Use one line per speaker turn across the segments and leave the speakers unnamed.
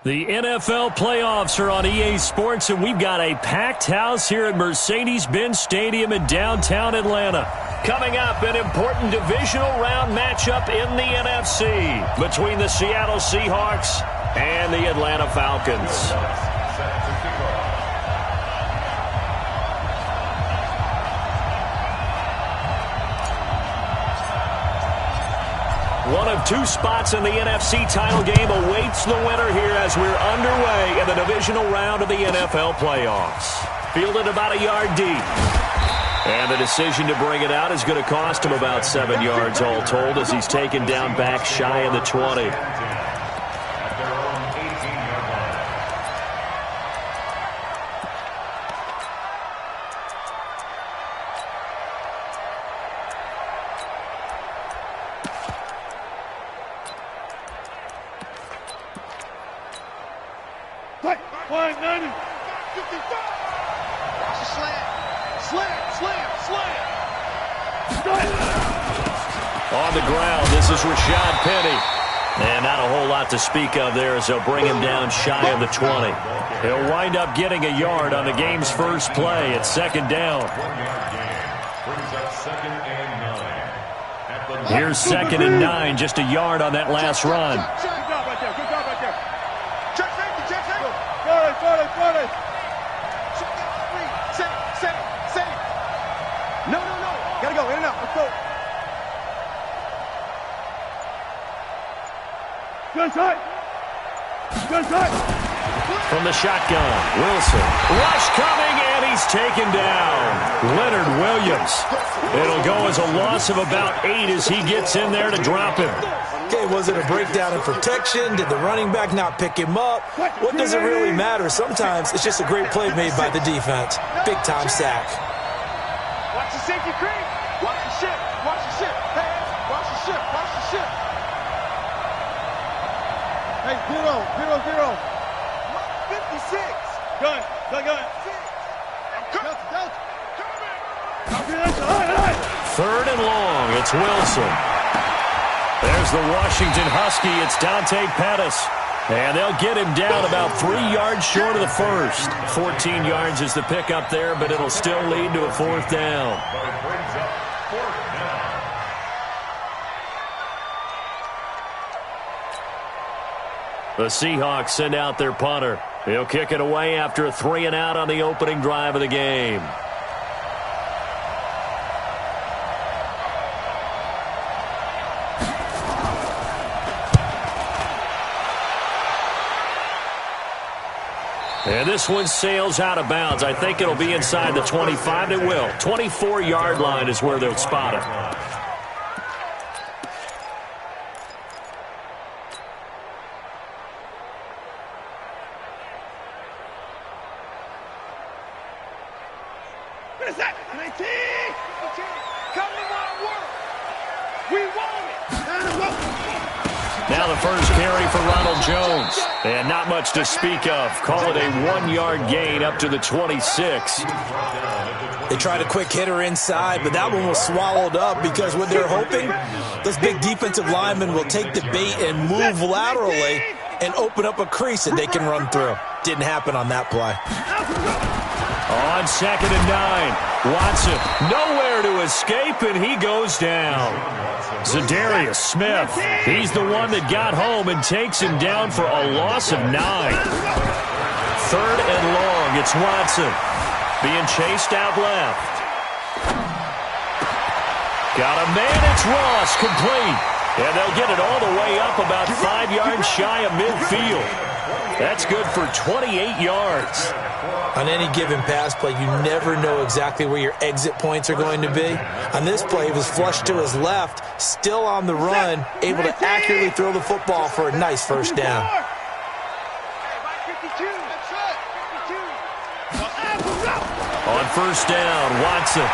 The NFL playoffs are on EA Sports, and we've got a packed house here at Mercedes-Benz Stadium in downtown Atlanta. Coming up, an important divisional round matchup in the NFC between the Seattle Seahawks and the Atlanta Falcons. One of two spots in the NFC title game awaits the winner here as we're underway in the divisional round of the NFL playoffs. Fielded about a yard deep. And the decision to bring it out is going to cost him about 7 yards all told as he's taken down back shy of the 20.
On the ground, this is Rashad Penny. And not a whole lot to speak of there as they'll bring him down shy of the 20.
He'll wind up getting a yard on the game's first play at second down. Here's 2nd and 9, just a yard on that last run.
Gotta go, in and out, let's go. Good side.
From the shotgun, Wilson. Rush coming, and he's taken down. Leonard Williams. It'll go as a loss of about 8 as he gets in there to drop him.
Okay, was it a breakdown in protection? Did the running back not pick him up? What does it really matter? Sometimes it's just a great play made by the defense. Big-time sack.
Watch the safety creep. Watch the ship. Watch the ship. Hey, watch the ship. Watch the ship. Hey, 0. 56. Gun.
Third and long. It's Wilson. There's the Washington Husky. It's Dante Pettis. And they'll get him down about 3 yards short of the first. 14 yards is the pickup there, but it'll still lead to a 4th down. The Seahawks send out their punter. He'll kick it away after a 3 and out on the opening drive of the game. And this one sails out of bounds. I think it'll be inside the 25. It will. 24-yard line is where they'll spot it.
What is that? 19! Come to my work! We want it!
Now the first carry for Ronald Jones. And not much to speak of. Call it a 1-yard gain up to the 26.
They tried a quick hitter inside, but that one was swallowed up because what they're hoping, those big defensive linemen will take the bait and move laterally and open up a crease that they can run through. Didn't happen on that play.
On 2nd and 9, Watson nowhere to escape, and he goes down. Zadarius Smith, he's the one that got home and takes him down for a loss of 9. 3rd and long, it's Watson being chased out left. Got a man, it's Ross, complete. And they'll get it all the way up about 5 yards shy of midfield. That's good for 28 yards.
On any given pass play, you never know exactly where your exit points are going to be. On this play, he was flushed to his left, still on the run, able to accurately throw the football for a nice first down.
On first down, Watson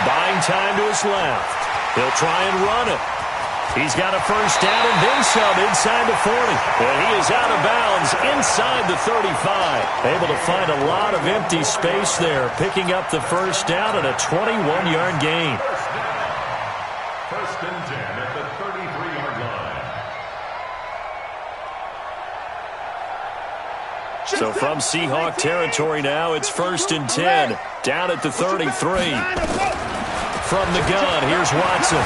buying time to his left. He'll try and run it. He's got a first down and then some inside the 40. And he is out of bounds inside the 35. Able to find a lot of empty space there, picking up the first down and a 21-yard gain.
First and 10 at the 33-yard line.
So from Seahawk territory now, it's 1st and 10, down at the 33. From the gun, here's Watson,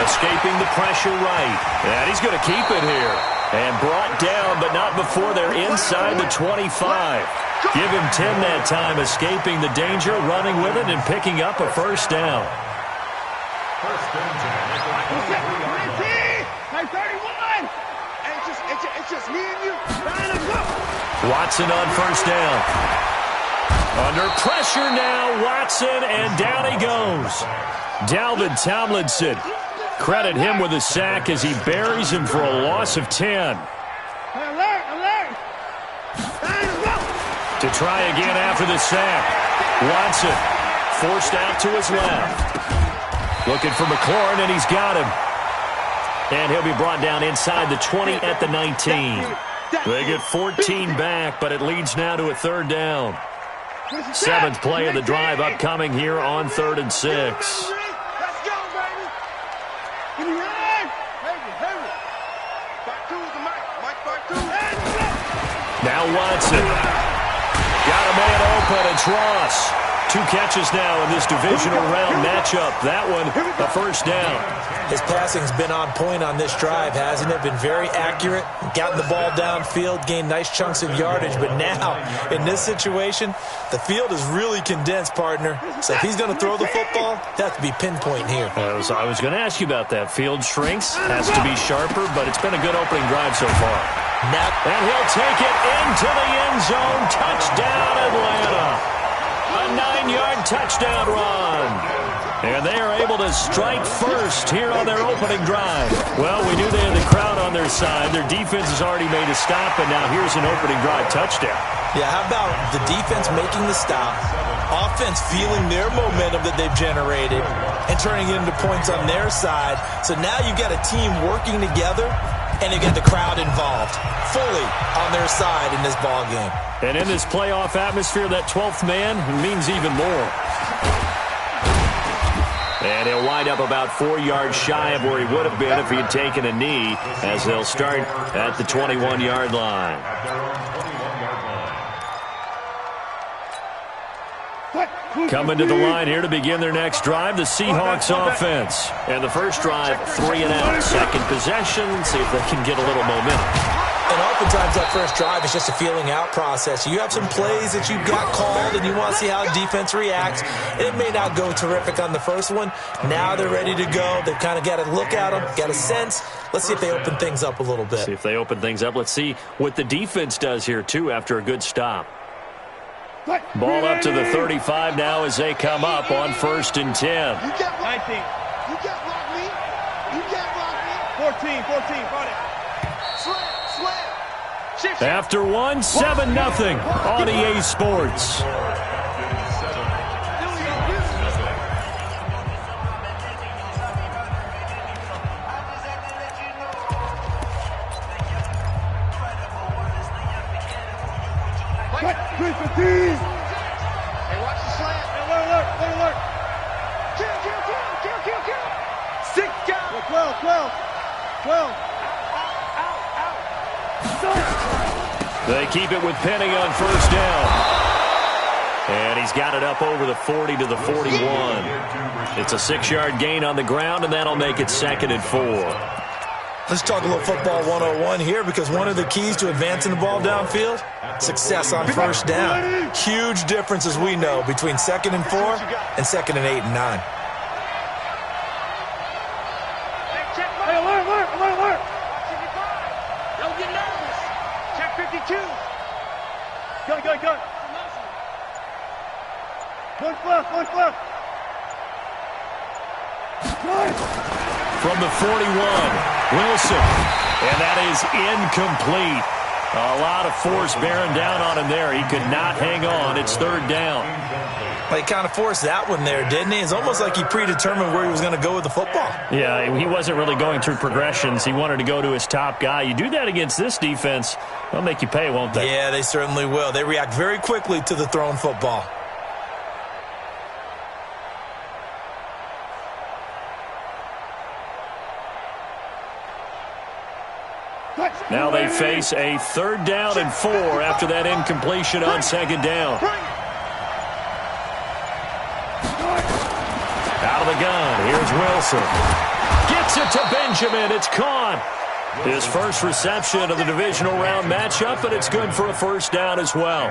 escaping the pressure right. And he's going to keep it here. And brought down, but not before they're inside the 25. Give him 10 that time, escaping the danger, running with it, and picking up a first down.
It's just me and you.
Watson on first down. Under pressure now, Watson, and down he goes. Dalvin Tomlinson. Credit him with a sack as he buries him for a loss of 10.
Alert!
To try again after the sack. Watson forced out to his left. Looking for McLaurin, and he's got him. And he'll be brought down inside the 20 at the 19. They get 14 back, but it leads now to a 3rd down. 7th play of the drive upcoming here on 3rd and 6.
Let's go, baby. Can you run? Heavy. Part 2 is the mic. Part 2.
Now Watson. Got a man open. It's Ross. 2 catches now in this divisional round matchup. That one, a first down.
His passing's been on point on this drive, hasn't it? Been very accurate, gotten the ball downfield, gained nice chunks of yardage. But now, in this situation, the field is really condensed, partner. So if he's going to throw the football, that has to be pinpoint here.
I was going to ask you about that. Field shrinks, has to be sharper, but it's been a good opening drive so far. And he'll take it into the end zone. Touchdown, Atlanta. A 9-yard touchdown run. And they are able to strike first here on their opening drive. Well, we knew they had the crowd on their side. Their defense has already made a stop, and now here's an opening drive touchdown.
Yeah, how about the defense making the stop, offense feeling their momentum that they've generated, and turning it into points on their side. So now you've got a team working together, and they've got the crowd involved fully on their side in this ball game.
And in this playoff atmosphere, that 12th man means even more. And he'll wind up about 4 yards shy of where he would have been if he had taken a knee, as they'll start at the 21-yard line. Coming to the line here to begin their next drive, the Seahawks offense. And the first drive, 3 and out. Second possession, see if they can get a little momentum.
And oftentimes that first drive is just a feeling out process. You have some plays that you've got called and you want to see how defense reacts. It may not go terrific on the first one. Now they're ready to go. They've kind of got to look at them, got a sense. Let's see if they open things up a little bit.
See if they open things up. Let's see what the defense does here, too, after a good stop. Ball up to the 35 now as they come up on 1st and 10.
You can't block me. You can't block me. You can't block me. 14, got it. Slam.
After one, 7-0 on EA Sports.
Hey, watch the slant. Alert. Kill. 6 down. 12.
They keep it with Penny on first down. And he's got it up over the 40 to the 41. It's a 6-yard gain on the ground, and that'll make it 2nd and 4.
Let's talk a little football 101 here, because one of the keys to advancing the ball downfield, success on first down. Huge difference, as we know, between 2nd and 4 and 2nd and 8 and 9.
Hey, alert. Don't get nervous. Check 52. Go. One fluff.
From the 41, Wilson. And that is incomplete. A lot of force bearing down on him there. He could not hang on. It's 3rd down.
Well, he kind of forced that one there, didn't he? It's almost like he predetermined where he was going to go with the football.
Yeah, he wasn't really going through progressions. He wanted to go to his top guy. You do that against this defense, they'll make you pay, won't they?
Yeah, they certainly will. They react very quickly to the thrown football.
Now they face a 3rd down and 4 after that incompletion on 2nd down. Out of the gun, here's Wilson. Gets it to Benjamin, it's caught. His first reception of the divisional round matchup, and it's good for a 1st down as well.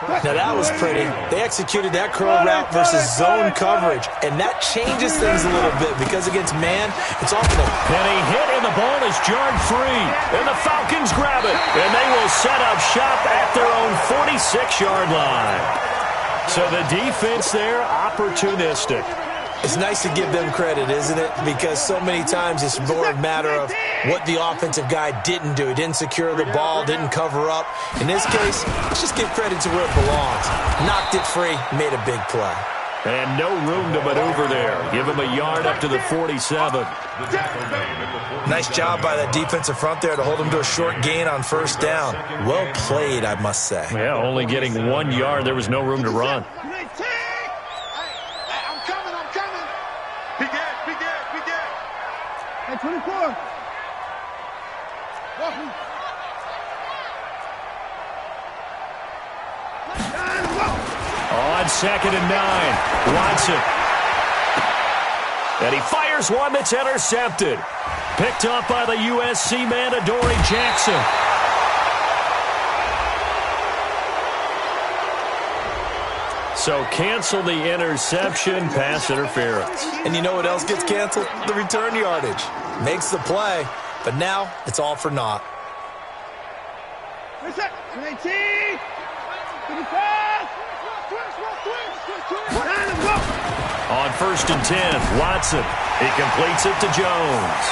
Now that was pretty. They executed that curl route versus zone coverage, and that changes things a little bit because against man, it's often a
Penny hit, and the ball is jarred free. And the Falcons grab it, and they will set up shop at their own 46-yard line. So the defense there, opportunistic.
It's nice to give them credit, isn't it? Because so many times it's more a matter of what the offensive guy didn't do. He didn't secure the ball, didn't cover up. In this case, let's just give credit to where it belongs. Knocked it free, made a big play.
And no room to maneuver there. Give him a yard up to the 47.
Nice job by that defensive front there to hold him to a short gain on 1st down. Well played, I must say.
Yeah, only getting 1 yard. There was no room to run.
Hey, 24.
On 2nd and 9, Watson. And he fires one that's intercepted. Picked up by the USC man, Adoree Jackson. So cancel the interception, pass interference.
And you know what else gets canceled? The return yardage. Makes the play, but now it's all for naught.
What's that? 18. 25.
On 1st and 10, Watson. He completes it to Jones.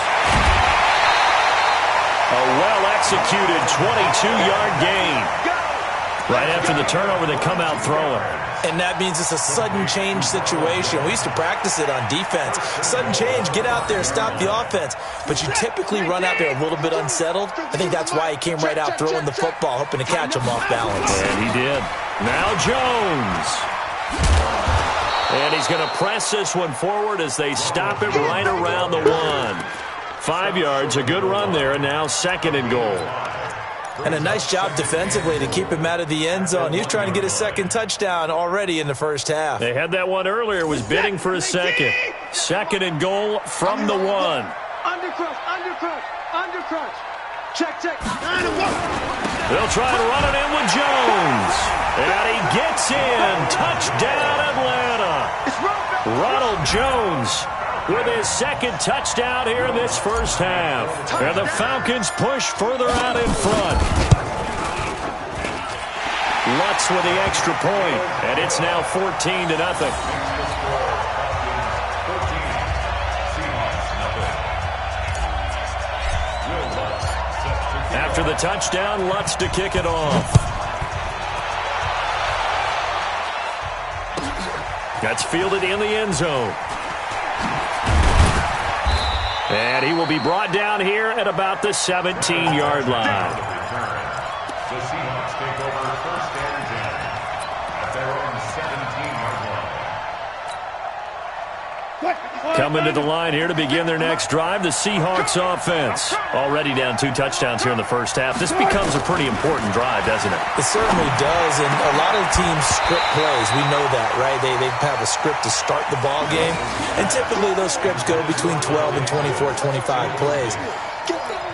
A well-executed 22-yard gain. Right after the turnover, they come out throwing.
And that means it's a sudden change situation. We used to practice it on defense. Sudden change, get out there, stop the offense. But you typically run out there a little bit unsettled. I think that's why he came right out throwing the football, hoping to catch him off balance.
And he did. Now Jones. And he's going to press this one forward as they stop him right around the 1. 5 yards, a good run there, and now 2nd and goal.
And a nice job defensively to keep him out of the end zone. He was trying to get his 2nd touchdown already in the 1st half.
They had that one earlier, was bidding for a 2nd. 2nd and goal from the 1.
Undercrunch, undercrunch, undercrunch. Check.
They'll try and run it in with Jones. And he gets in. Touchdown, Atlanta. Ronald Jones with his 2nd touchdown here in this 1st half. And the Falcons push further out in front. Lutz with the extra point, and it's now 14-0. After the touchdown, Lutz to kick it off. That's fielded in the end zone. And he will be brought down here at about the 17-yard line.
The Seahawks take over 1st and 10 at their own 17-yard line.
Coming to the line here to begin their next drive, the Seahawks offense. Already down 2 touchdowns here in the 1st half. This becomes a pretty important drive, doesn't it?
It certainly does, and a lot of teams script plays. We know that, right? They have a script to start the ball game, and typically those scripts go between 12 and 24, 25 plays.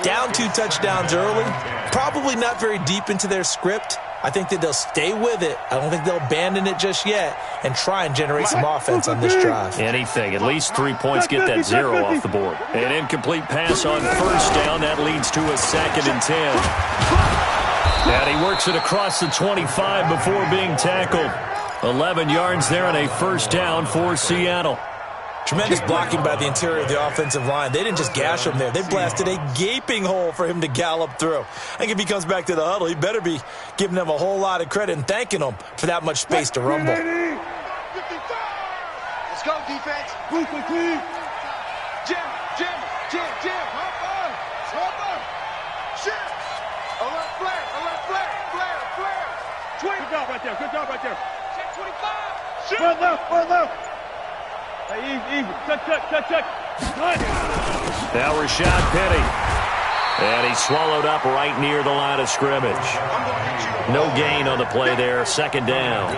Down 2 touchdowns early, probably not very deep into their script. I think that they'll stay with it. I don't think they'll abandon it just yet and try and generate some offense on this drive.
Anything. At least 3 points, get that 0 off the board. An incomplete pass on 1st down. That leads to a 2nd and 10. And he works it across the 25 before being tackled. 11 yards there and a 1st down for Seattle.
Tremendous blocking by the interior of the offensive line. They didn't just gash him there. They blasted a gaping hole for him to gallop through. I think if he comes back to the huddle, he better be giving them a whole lot of credit and thanking them for that much space to rumble.
Let's go, defense. Move quickly. Jim. Hop on. Shit. Alert flare. 20. Good job right there. Check 25. Shit. One left. Hey, easy. Touch.
Now Rashad Penny. And he's swallowed up right near the line of scrimmage. No gain on the play there. Second down.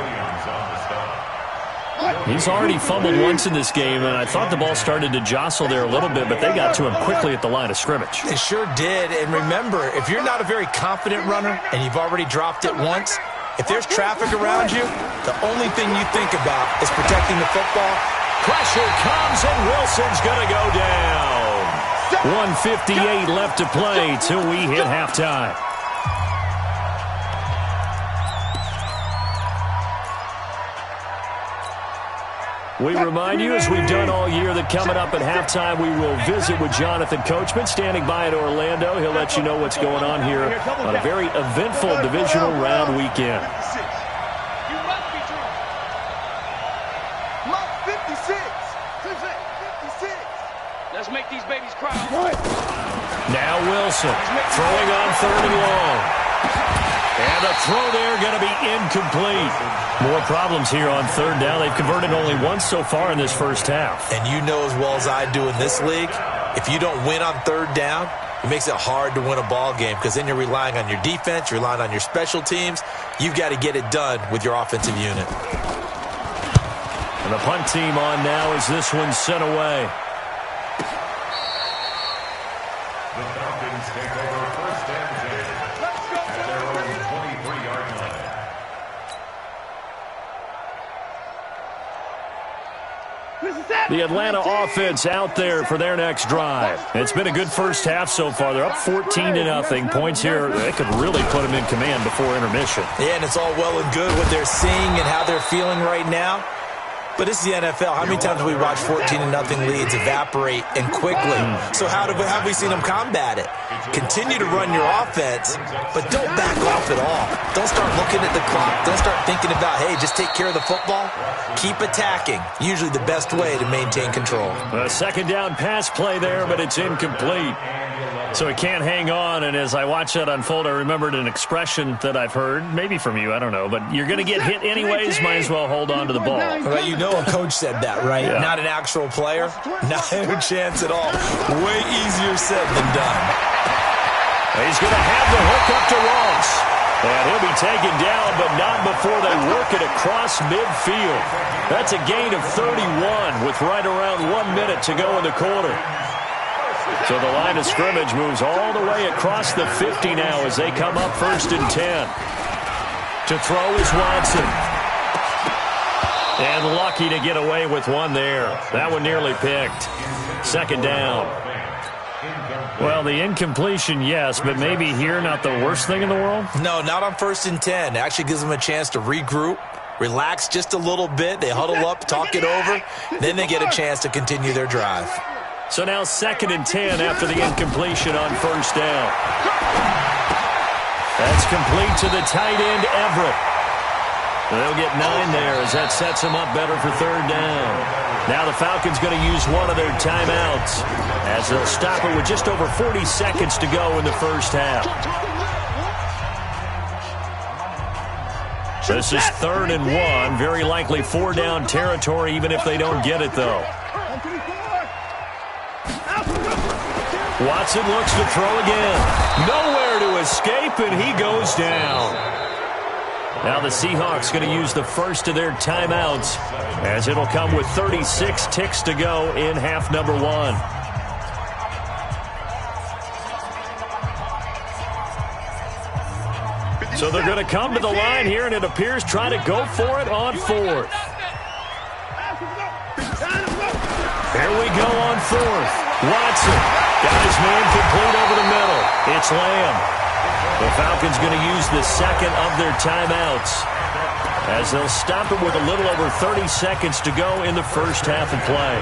He's already fumbled once in this game, and I thought the ball started to jostle there a little bit, but they got to him quickly at the line of scrimmage.
They sure did. And remember, if you're not a very confident runner and you've already dropped it once, if there's traffic around you, the only thing you think about is protecting the football.
Pressure comes, and Wilson's going to go down. 1:58 left to play till we hit halftime. We remind you, as we've done all year, that coming up at halftime, we will visit with Jonathan Coachman, standing by in Orlando. He'll let you know what's going on here on a very eventful divisional round weekend.
You must be true. Must 56. 56. Let's make these babies cry.
Now Wilson throwing on third and long. And the throw there going to be incomplete. More problems here on third down. They've converted only once so far in this first half.
And you know as well as I do in this league, if you don't win on third down, it makes it hard to win a ball game because then you're relying on your defense, you're relying on your special teams. You've got to get it done with your offensive unit.
And the punt team on now as this one's sent away.
The Falcons take over first and 10 at their own 23-yard line.
The Atlanta offense out there for their next drive. It's been a good first half so far. They're up 14-0. Points here, they could really put them in command before intermission.
Yeah, and it's all well and good what they're seeing and how they're feeling right now. But this is the NFL. How many times have we watched 14-0 leads evaporate and quickly? So how have we seen them combat it? Continue to run your offense, but don't back off at all. Don't start looking at the clock. Don't start thinking about, hey, just take care of the football. Keep attacking. Usually the best way to maintain control.
A second down pass play there, but it's incomplete. So he can't hang on, and as I watch that unfold, I remembered an expression that I've heard, maybe from you, I don't know, but you're going to get hit anyways, might as well hold on to the ball.
Well, you know a coach said that, right?
Yeah.
Not an actual player. Not a chance at all. Way easier said than done.
He's going to have the hook up to Ross. And he'll be taken down, but not before they work it across midfield. That's a gain of 31 with right around 1 minute to go in the quarter. So the line of scrimmage moves all the way across the 50 now as they come up first and 10. To throw is Watson. And lucky to get away with one there. That one nearly picked. Second down. Well, the incompletion, yes, but maybe here not the worst thing in the world?
No, not on first and 10. It actually gives them a chance to regroup, relax just a little bit. They huddle up, talk it over. Then they get a chance to continue their drive.
So now second and 10 after the incompletion on first down. That's complete to the tight end, Everett. They'll get 9 there as that sets them up better for third down. Now the Falcons going to use one of their timeouts as they'll stop it with just over 40 seconds to go in the first half. This is third and 1. Very likely 4-down territory even if they don't get it, though. Watson looks to throw again. Nowhere to escape, and he goes down. Now the Seahawks going to use the first of their timeouts as it'll come with 36 ticks to go in half number 1. So they're going to come to the line here, and it appears trying to go for it on fourth. Here we go on fourth. Watson got his man complete over the middle. It's Lamb. The Falcons going to use the second of their timeouts as they'll stop it with a little over 30 seconds to go in the first half of play.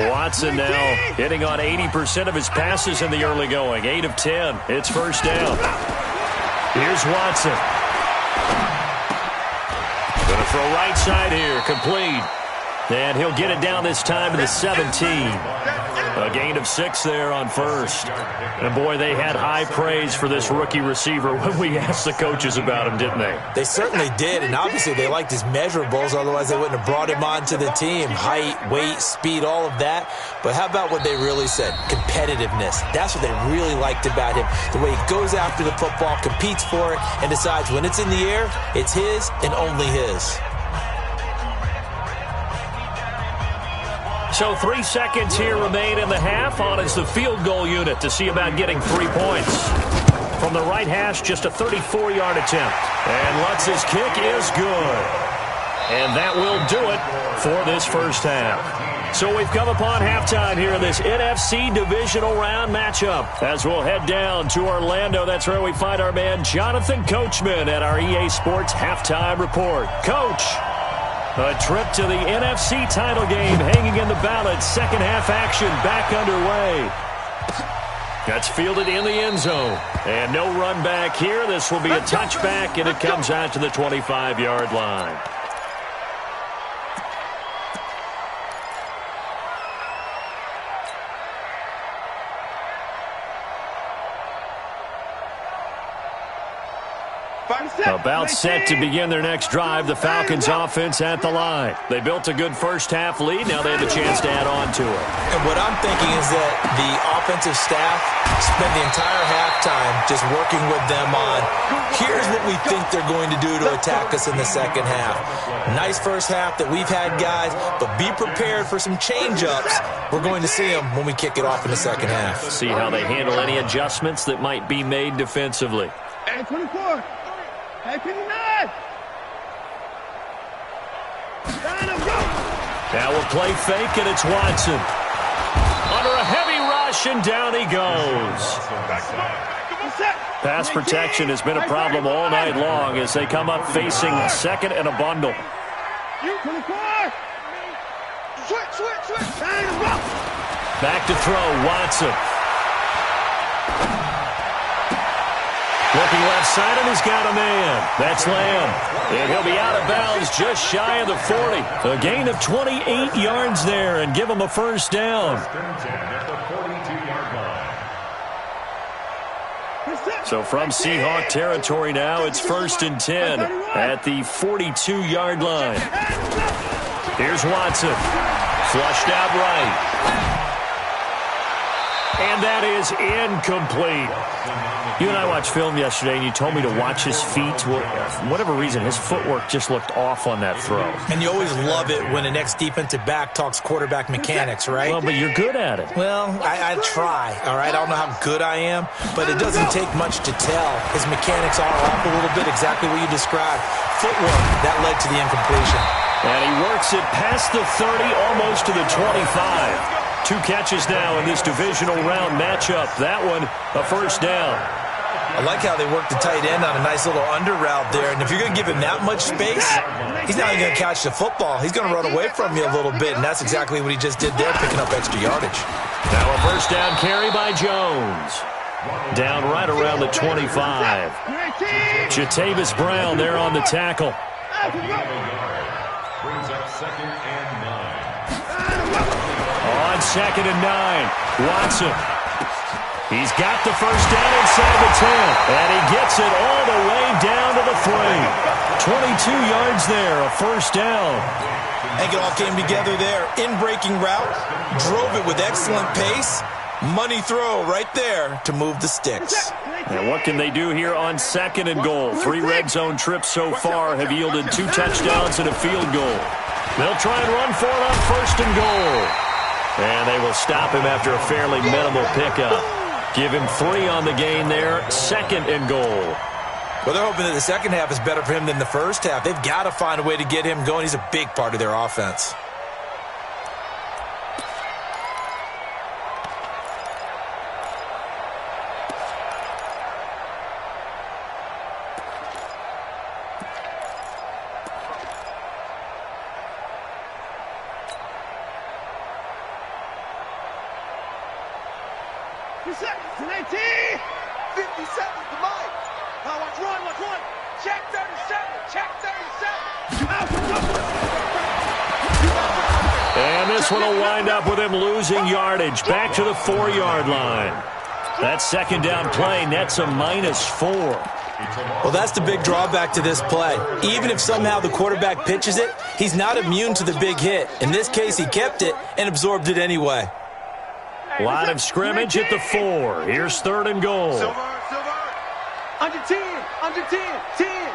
Watson now hitting on 80% of his passes in the early going. 8 of 10. It's first down. Here's Watson. Going to throw right side here. Complete. And he'll get it down this time to the 17. A gain of 6 there on first. And, boy, they had high praise for this rookie receiver when we asked the coaches about him, didn't they?
They certainly did, and obviously they liked his measurables, otherwise they wouldn't have brought him onto the team. Height, weight, speed, all of that. But how about what they really said? Competitiveness. That's what they really liked about him. The way he goes after the football, competes for it, and decides when it's in the air, it's his and only his.
So 3 seconds here remain in the half. On is the field goal unit to see about getting 3 points. From the right hash, just a 34-yard attempt. And Lutz's kick is good. And that will do it for this first half. So we've come upon halftime here in this NFC Divisional Round matchup. As we'll head down to Orlando, that's where we find our man Jonathan Coachman at our EA Sports Halftime Report. Coach, a trip to the NFC title game hanging in the balance. Second half action back underway. That's fielded in the end zone. And no run back here. This will be a touchback, and it comes out to the 25-yard line. About set to begin their next drive. The Falcons offense at the line. They built a good first half lead. Now they have a chance to add on to it.
And what I'm thinking is that the offensive staff spent the entire halftime just working with them on, here's what we think they're going to do to attack us in the second half. Nice first half that we've had, guys, but be prepared for some change-ups. We're going to see them when we kick it off in the second half.
See how they handle any adjustments that might be made defensively.
Hey, 24. Hey, 59.
Now we'll play fake, and it's Watson. Under a heavy rush, and down he goes. Pass protection has been a problem all night long as they come up facing second and a bundle. Back to throw, Watson. Looking left side, and he's got a man. That's Lamb. And he'll be out of bounds just shy of the 40. A gain of 28 yards there and give him a first down. So from Seahawk territory now, it's 1st and 10 at the 42-yard line. Here's Watson. Flushed out right. And that is incomplete. You and I watched film yesterday, and you told me to watch his feet. Well, for whatever reason, his footwork just looked off on that throw.
And you always love it when the next defensive back talks quarterback mechanics, right?
Well, but you're good at it.
Well, I try, all right? I don't know how good I am, but it doesn't take much to tell. His mechanics are off a little bit, exactly what you described. Footwork, that led to the incompletion.
And he works it past the 30, almost to the 25. 2 catches now in this divisional round matchup. That one, a first down.
I like how they work the tight end on a nice little under route there. And if you're going to give him that much space, he's not even going to catch the football. He's going to run away from you a little bit, and that's exactly what he just did there, picking up extra yardage.
Now a first down carry by Jones. Down right around the 25. Jatavis Brown there on the tackle.
Brings up 2nd and 9.
On 2nd and 9, Watson. He's got the first down inside the 10, and he gets it all the way down to the 3. 22 yards there, a first down.
I think it all came together there. In-breaking route, drove it with excellent pace. Money throw right there to move the sticks.
And what can they do here on 2nd and goal? 3 red zone trips so far have yielded 2 touchdowns and a field goal. They'll try and run for it on 1st and goal. And they will stop him after a fairly minimal pickup. Give him 3 on the gain there, 2nd and goal.
Well, they're hoping that the second half is better for him than the first half. They've got to find a way to get him going. He's a big part of their offense.
And this one will wind up with him losing yardage back to the 4-yard line. That second down play nets a -4.
Well, that's the big drawback to this play. Even if somehow the quarterback pitches it, he's not immune to the big hit. In this case, he kept it and absorbed it anyway.
Line of scrimmage at the 4. Here's 3rd and goal.
Silver. Under 10. 10.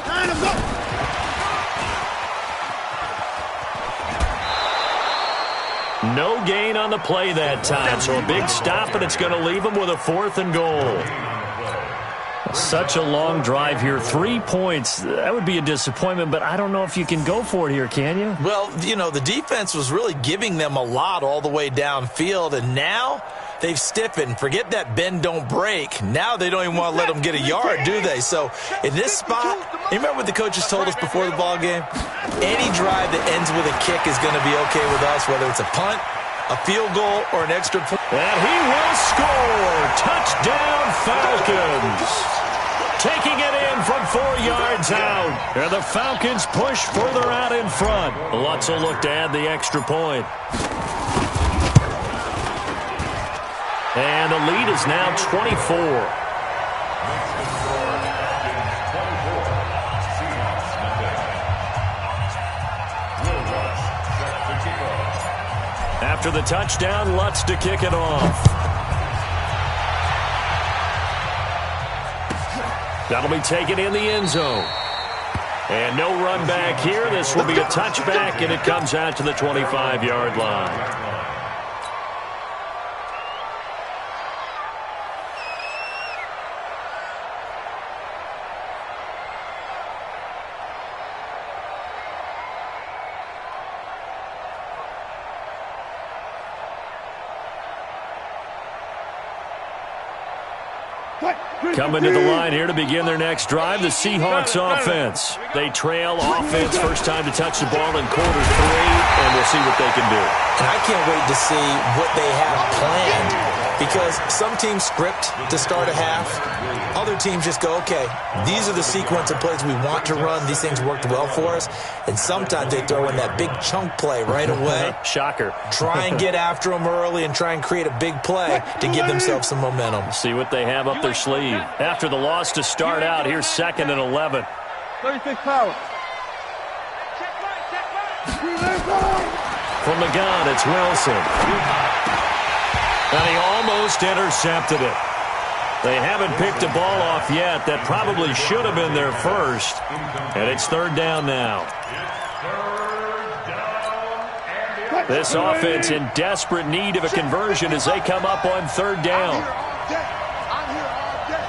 9 of go.
No gain on the play that time, so a big stop, and it's going to leave him with a 4th and goal. Such a long drive here. 3 points, that would be a disappointment, but I don't know if you can go for it here, can you?
Well, you know, the defense was really giving them a lot all the way downfield, and now they've stiffened. Forget that bend, don't break. Now they don't even want to let them get a yard, do they? So in this spot, you remember what the coaches told us before the ball game? Any drive that ends with a kick is going to be okay with us, whether it's a punt, a field goal, or an extra point.
And he will score. Touchdown, Falcons. Taking it in from 4 yards out. And the Falcons push further out in front. Lutz will look to add the extra point. And the lead is now 24. After the touchdown, Lutz to kick it off. That'll be taken in the end zone. And no run back here. This will be a touchback, and it comes out to the 25-yard line. Coming to the line here to begin their next drive, the Seahawks offense. They trail offense, first time to touch the ball in quarter 3, and we'll see what they can do.
And I can't wait to see what they have planned, because some teams script to start a half. Other teams just go, okay, these are the sequence of plays we want to run. These things worked well for us. And sometimes they throw in that big chunk play right away.
Shocker.
Try and get after them early and try and create a big play to give themselves some momentum.
See what they have up their sleeve. After the loss to start out, here's 2nd and 11.
36 power.
From the gun, it's Wilson. And he almost intercepted it. They haven't picked a ball off yet. That probably should have been their first. And it's 3rd down now. This offense in desperate need of a conversion as they come up on 3rd down.
I'm here all day.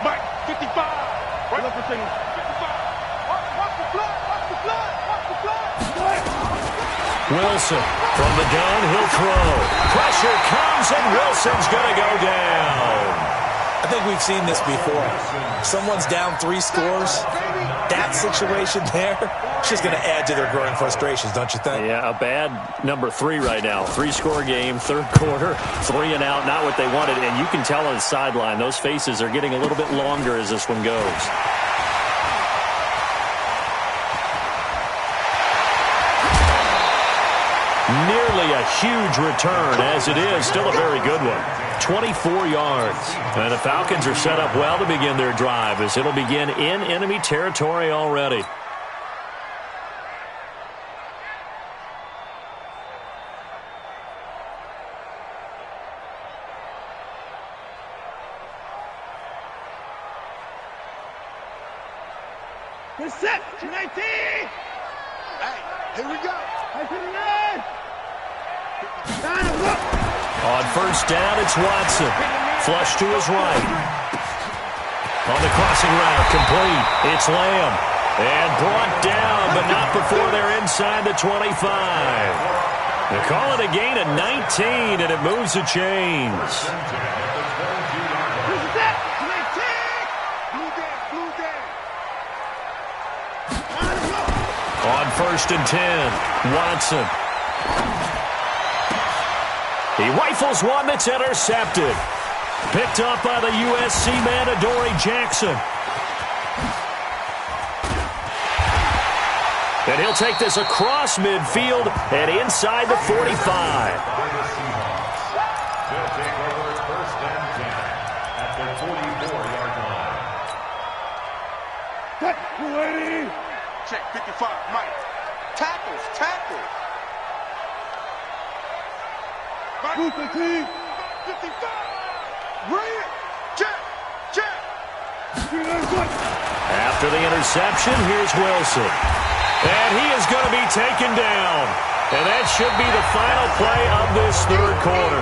Mike, 55. Right up for 55. Watch the blood. Watch the blood. Watch the blood.
Wilson from the gun, he'll throw. Pressure comes, and Wilson's going to go down.
I think we've seen this before. Someone's down 3 scores. That situation there, it's just going to add to their growing frustrations, don't you think?
Yeah, a bad number 3 right now. 3-score game, 3rd quarter, 3 and out, not what they wanted. And you can tell on the sideline, those faces are getting a little bit longer as this one goes. Nearly a huge return, as it is still a very good one. 24 yards. And the Falcons are set up well to begin their drive, as it'll begin in enemy territory already.
We're set. 219. Hey, here we go.
On 1st down, it's Watson. Flush to his right. On the crossing route, complete. It's Lamb. And brought down, but not before they're inside the 25. They call it a gain of 19, and it moves the chains. On 1st and 10, Watson. He rifles one that's intercepted. Picked up by the USC man, Adoree Jackson. And he'll take this across midfield and inside the 45.
For the Seahawks, they'll take over first and 10 at their 44-yard line.
Check 55, Mike. Tackles. Mike, 55. Red. Check.
After the interception, here's Wilson. And he is going to be taken down. And that should be the final play of this third quarter.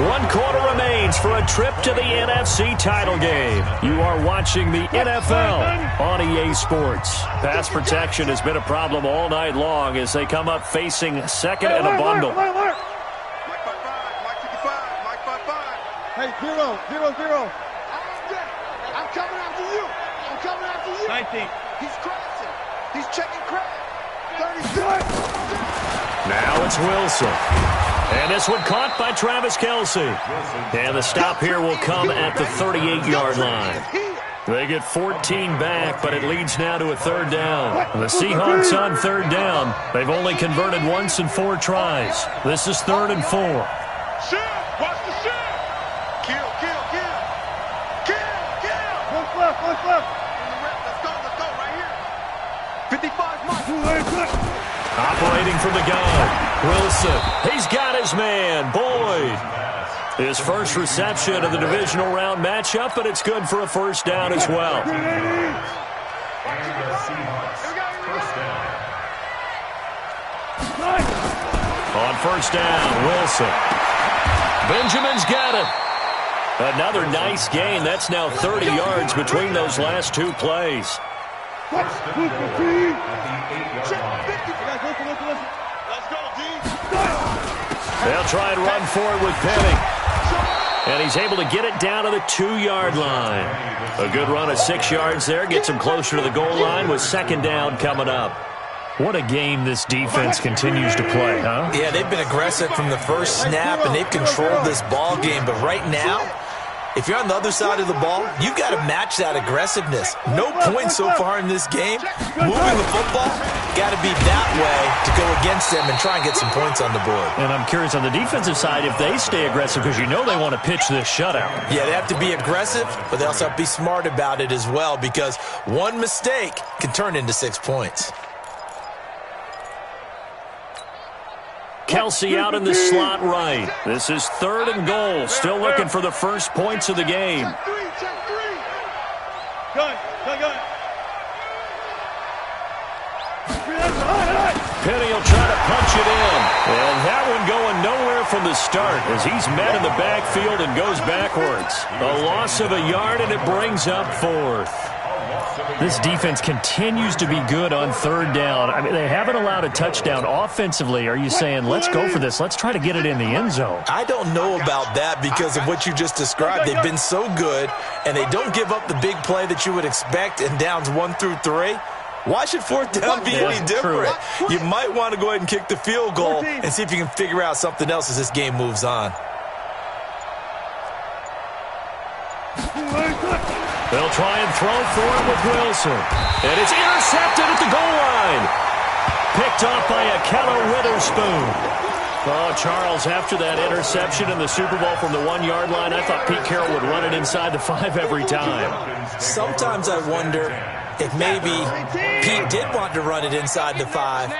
1 quarter remains for a trip to the NFC title game. You are watching the NFL on EA Sports. Pass protection has been a problem all night long as they come up facing second and a bundle.
Mike 55, Mike 55, Mike 55. Hey, 0. I'm coming after you. 19. He's crashing. He's checking crash. 36.
Now it's Wilson. And this one caught by Travis Kelce. And the stop here will come at the 38-yard line. They get 14 back, but it leads now to a third down. The Seahawks on third down. They've only converted once in 4 tries. This is 3rd and 4.
Watch the shit. Kill. What's left? Let's go right here. 55, Mike.
Operating from the gun. Wilson. He's got his man, Boyd. His first reception of the divisional round matchup, but it's good for a first down as well.
And the Seahawks, first down.
On first down, Wilson. Benjamin's got it. Another nice gain. That's now 30 yards between those last 2 plays.
Let's go, D.
They'll try and run forward with Penny. And he's able to get it down to the 2-yard line. A good run of 6 yards there. Gets him closer to the goal line with second down coming up. What a game this defense continues to play, huh?
Yeah, they've been aggressive from the first snap, and they've controlled this ball game. But right now, if you're on the other side of the ball, you've got to match that aggressiveness. No points so far in this game. Moving the football, got to be that way to go against them and try and get some points on the board.
And I'm curious on the defensive side if they stay aggressive, because you know they want to pitch this shutout.
Yeah, they have to be aggressive, but they also have to be smart about it as well, because one mistake can turn into 6 points.
Kelce out in the slot right. This is 3rd and goal. Still looking for the first points of the game.
Check 3. Gun.
Penny will try to punch it in. And that one going nowhere from the start as he's met in the backfield and goes backwards. A loss of a yard, and it brings up 4th. This defense continues to be good on 3rd down. I mean, they haven't allowed a touchdown offensively. Are you saying, let's go for this? Let's try to get it in the end zone.
I don't know about that because of what you just described. They've been so good, and they don't give up the big play that you would expect in downs 1 through 3. Why should 4th down be any different? You might want to go ahead and kick the field goal and see if you can figure out something else as this game moves on.
They'll try and throw for it with Wilson. And it's intercepted at the goal line. Picked off by Akello Witherspoon. Oh, Charles, after that interception in the Super Bowl from the 1-yard line, I thought Pete Carroll would run it inside the 5 every time.
Sometimes I wonder if maybe Pete did want to run it inside the 5.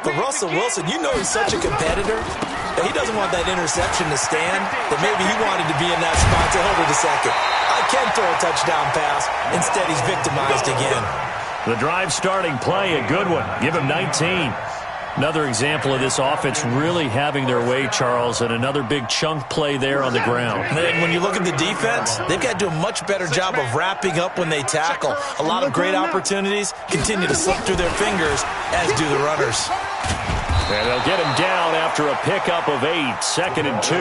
But Russell Wilson, you know he's such a competitor that he doesn't want that interception to stand, that maybe he wanted to be in that spot to hold it a second. I can throw a touchdown pass. Instead, he's victimized again.
The drive starting play, a good one. Give him 19. Another example of this offense really having their way, Charles, and another big chunk play there on the ground.
And when you look at the defense, they've got to do a much better job of wrapping up when they tackle. A lot of great opportunities continue to slip through their fingers, as do the runners.
And they'll get him down after a pickup of 8, 2nd and 2.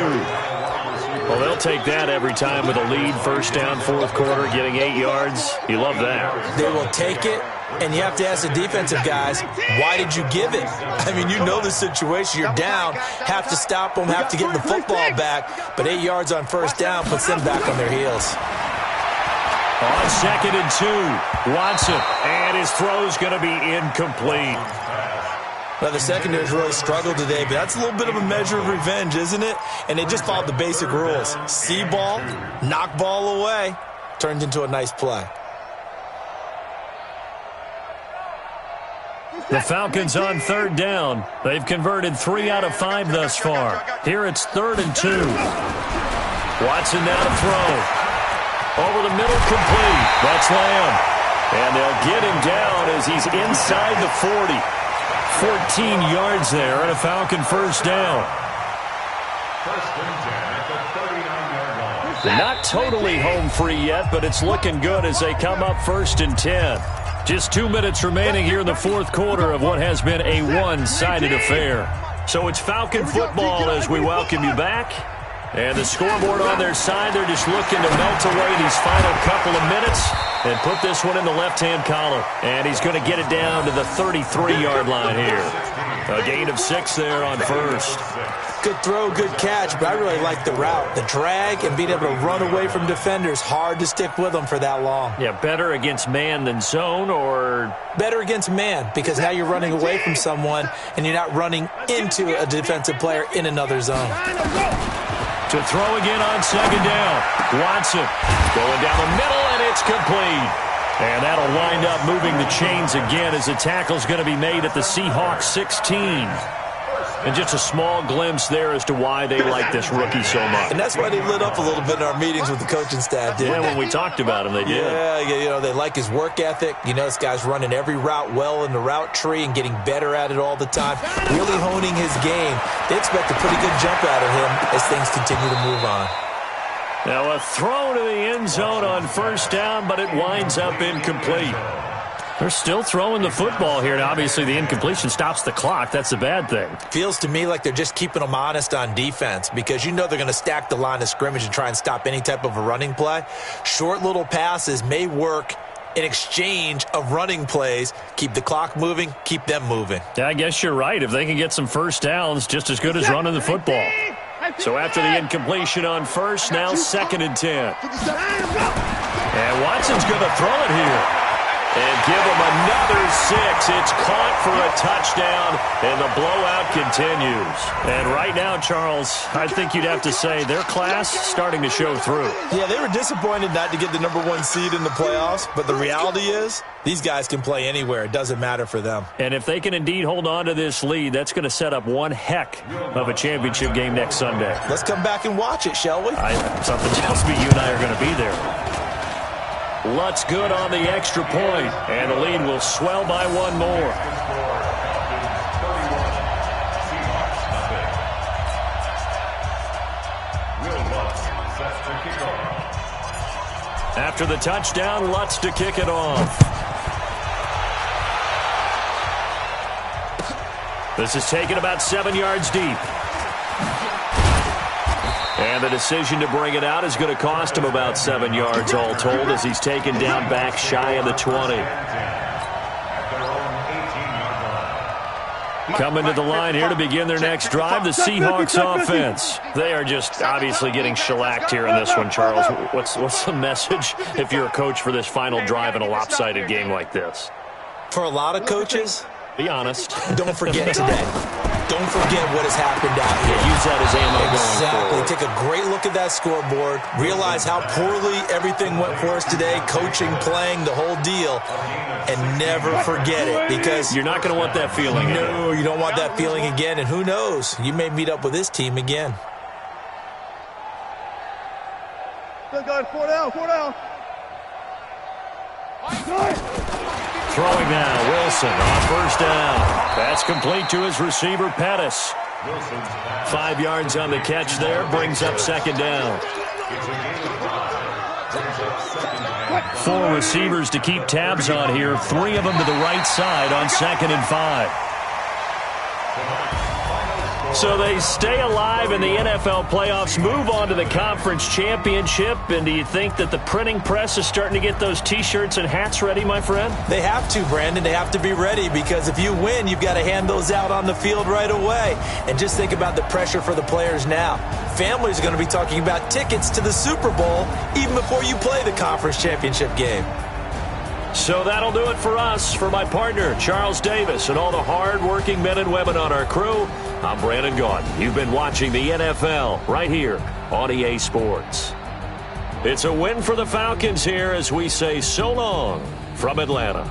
Well, they'll take that every time with a lead. First down, 4th quarter, getting 8 yards. You love that.
They will take it, and you have to ask the defensive guys, why did you give it? I mean, you know the situation. You're down, have to stop them, have to get the football back, but 8 yards on first down puts them back on their heels.
On 2nd and 2, Watson, and his throw's going to be incomplete.
Well, the secondary's really struggled today, but that's a little bit of a measure of revenge, isn't it? And they just followed the basic rules. See ball, knock ball away, turned into a nice play.
The Falcons on 3rd down. They've converted 3 out of 5 thus far. Here it's 3rd and 2. Watson now to throw. Over the middle, complete. That's Lamb. And they'll get him down as he's inside the 40. 14 yards there and a Falcon first down.
First and 10 at the 39-yard line.
Not totally home free yet, but it's looking good as they come up 1st and 10. Just 2 minutes remaining here in the 4th quarter of what has been a one-sided affair. So it's Falcon football as we welcome you back. And the scoreboard on their side, they're just looking to melt away these final couple of minutes and put this one in the left-hand column. And he's going to get it down to the 33-yard line here. A gain of 6 there on first.
Good throw, good catch, but I really like the route. The drag and being able to run away from defenders, hard to stick with them for that long.
Yeah, better against man than zone, or?
Better against man, because now you're running away from someone and you're not running into a defensive player in another zone.
To throw again on 2nd down. Watson going down the middle, and it's complete. And that'll wind up moving the chains again as the tackle's going to be made at the Seahawks 16. And just a small glimpse there as to why they like this rookie so much.
And that's why they lit up a little bit in our meetings with the coaching staff, didn't they?
Yeah, when we talked about him, they did.
Yeah, you know, they like his work ethic. You know, this guy's running every route well in the route tree and getting better at it all the time, really honing his game. They expect a pretty good jump out of him as things continue to move on.
Now a throw to the end zone on 1st down, but it winds up incomplete. They're still throwing the football here, and obviously the incompletion stops the clock. That's a bad thing.
Feels to me like they're just keeping them honest on defense because you know they're going to stack the line of scrimmage and try and stop any type of a running play. Short little passes may work in exchange of running plays. Keep the clock moving, keep them moving.
Yeah, I guess you're right. If they can get some first downs, just as good as running the football. So after the incompletion on 1st, now 2nd and 10. And Watson's going to throw it here. And give him another 6. It's caught for a touchdown, and the blowout continues. And right now, Charles, I think you'd have to say their class starting to show through.
Yeah, they were disappointed not to get the #1 seed in the playoffs, but the reality is these guys can play anywhere. It doesn't matter for them.
And if they can indeed hold on to this lead, that's going to set up one heck of a championship game next Sunday.
Let's come back and watch it, shall we?
Something tells me you and I are going to be there. Lutz good on the extra point, and the lead will swell by one more. After the touchdown, Lutz to kick it off. This is taken about 7 yards deep. And the decision to bring it out is going to cost him about 7 yards all told as he's taken down back shy of the 20. Coming to the line here to begin their next drive, the Seahawks offense. They are just obviously getting shellacked here in this one, Charles. What's the message if you're a coach for this final drive in a lopsided game like this?
For a lot of coaches,
be honest.
Don't forget today. Don't forget what has happened out here.
Yeah, use that as ammo
exactly.
going forward.
Take a great look at that scoreboard. Realize how poorly everything went for us today. Coaching, playing, the whole deal. And never forget it because
you're not going to want that feeling.
No, you don't want that feeling again. And who knows? You may meet up with this team again.
Good, guys. 4 down. 4 down.
Throwing now, Wilson on 1st down. That's complete to his receiver, Pettis. 5 yards on the catch there, brings up 2nd down. 4 receivers to keep tabs on here, 3 of them to the right side on 2nd and 5. So they stay alive in the NFL playoffs, move on to the conference championship, and do you think that the printing press is starting to get those T-shirts and hats ready, my friend?
They have to, Brandon. They have to be ready because if you win, you've got to hand those out on the field right away. And just think about the pressure for the players now. Families are going to be talking about tickets to the Super Bowl even before you play the conference championship game.
So that'll do it for us. For my partner, Charles Davis, and all the hard-working men and women on our crew, I'm Brandon Gaudin. You've been watching the NFL right here on EA Sports. It's a win for the Falcons here as we say so long from Atlanta.